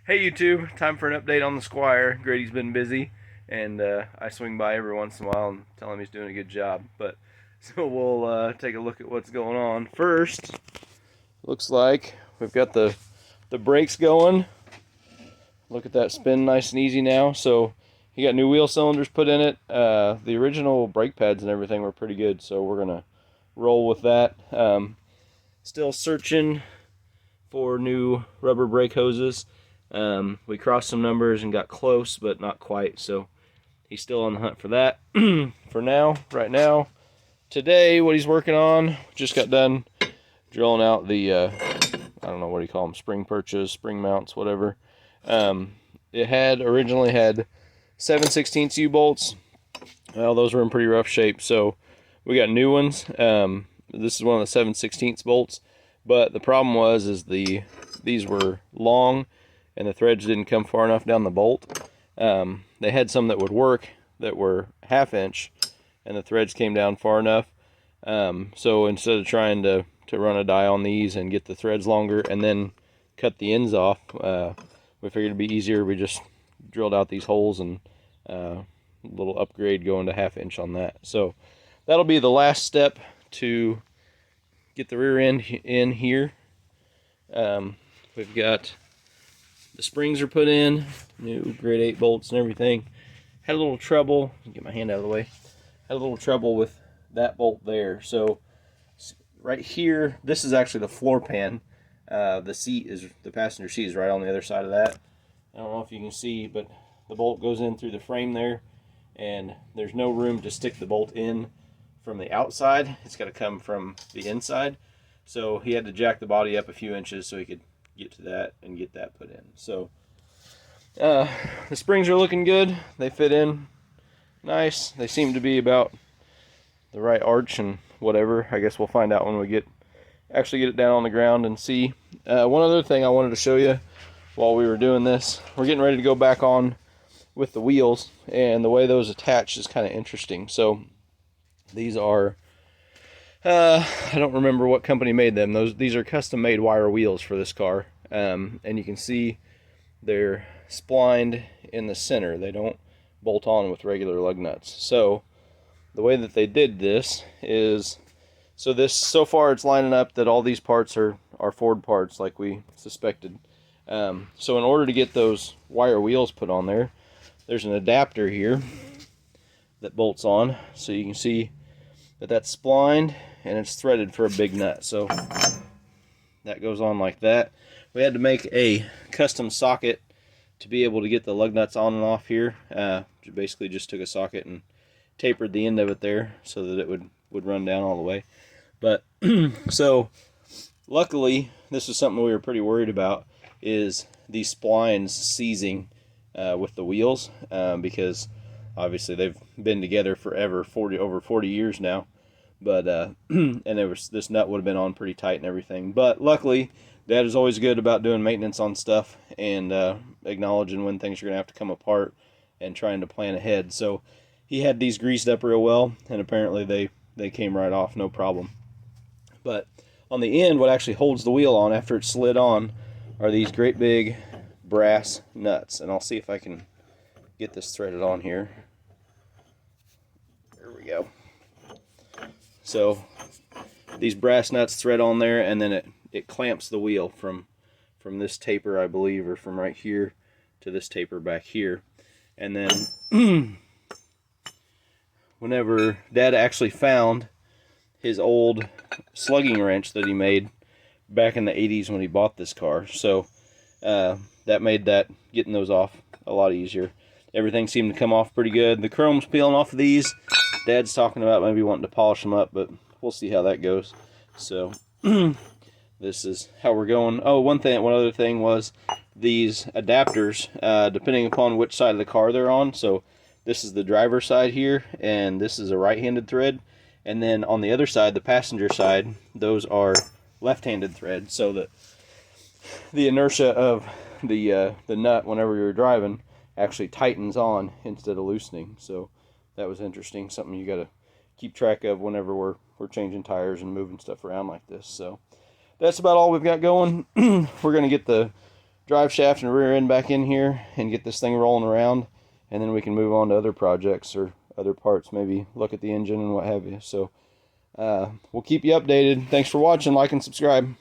Hey YouTube, time for an update on the Squire. Grady's been busy, and I swing by every once in a while and tell him he's doing a good job. But so we'll take a look at what's going on. First, looks like we've got the brakes going. Look at that spin, nice and easy now. So he got new wheel cylinders put in it. The original brake pads and everything were pretty good, so we're gonna roll with that. Still searching for new rubber brake hoses. We crossed some numbers and got close, but not quite, so he's still on the hunt for that. For now, right now, today, what he's working on, just got done drilling out the, I don't know what do you call them, spring perches, spring mounts, whatever. It had originally had 7/16 U-bolts. Well, those were in pretty rough shape, so we got new ones. This is one of the 7/16 bolts, but the problem is these were long, and the threads didn't come far enough down the bolt. They had some that would work that were 1/2 inch, and the threads came down far enough. So instead of trying to run a die on these and get the threads longer and then cut the ends off, we figured it'd be easier. We just drilled out these holes and a little upgrade going to 1/2 inch on that. So that'll be the last step to get the rear end in here. We've got the springs are put in, new grade 8 bolts and everything. Had a little trouble, get my hand out of the way, had a little trouble with that bolt there. So right here, this is actually the floor pan. The passenger seat is right on the other side of that. I don't know if you can see, but the bolt goes in through the frame there, and there's no room to stick the bolt in from the outside. It's got to come from the inside. So he had to jack the body up a few inches so he could get to that and get that put in. So the springs are looking good. They fit in nice. They seem to be about the right arch and whatever. I guess we'll find out when we actually get it down on the ground and see. One other thing I wanted to show you while we were doing this, we're getting ready to go back on with the wheels, and the way those attach is kind of interesting. So these are I don't remember what company made them. These are custom made wire wheels for this car, and you can see they're splined in the center. They don't bolt on with regular lug nuts. So the way that they did this is, so far it's lining up that all these parts are Ford parts like we suspected. So in order to get those wire wheels put on there, there's an adapter here that bolts on, so you can see that that's splined and it's threaded for a big nut. So that goes on like that. We had to make a custom socket to be able to get the lug nuts on and off here. Basically just took a socket and tapered the end of it there so that it would run down all the way. But so luckily, this is something we were pretty worried about, is these splines seizing with the wheels, because obviously they've been together forever, over 40 years now. But and this nut would have been on pretty tight and everything. But luckily, Dad is always good about doing maintenance on stuff and acknowledging when things are going to have to come apart and trying to plan ahead. So he had these greased up real well, and apparently they came right off, no problem. But on the end, what actually holds the wheel on after it's slid on are these great big brass nuts. And I'll see if I can get this threaded on here. There we go. So these brass nuts thread on there, and then it clamps the wheel from this taper, I believe, or from right here to this taper back here. And then whenever Dad actually found his old slugging wrench that he made back in the 80s when he bought this car, so that made getting those off a lot easier. Everything seemed to come off pretty good. The chrome's peeling off of these. Dad's talking about maybe wanting to polish them up, but we'll see how that goes. So this is how we're going. Oh, one other thing was these adapters, depending upon which side of the car they're on. So this is the driver's side here, and this is a right-handed thread. And then on the other side, the passenger side, those are left-handed threads, so that the inertia of the nut whenever you're driving actually tightens on instead of loosening. So that was interesting, something you got to keep track of whenever we're changing tires and moving stuff around like this. So that's about all we've got going. We're going to get the drive shaft and rear end back in here and get this thing rolling around, and then we can move on to other projects or other parts, maybe look at the engine and what have you. So we'll keep you updated. Thanks for watching. Like and subscribe.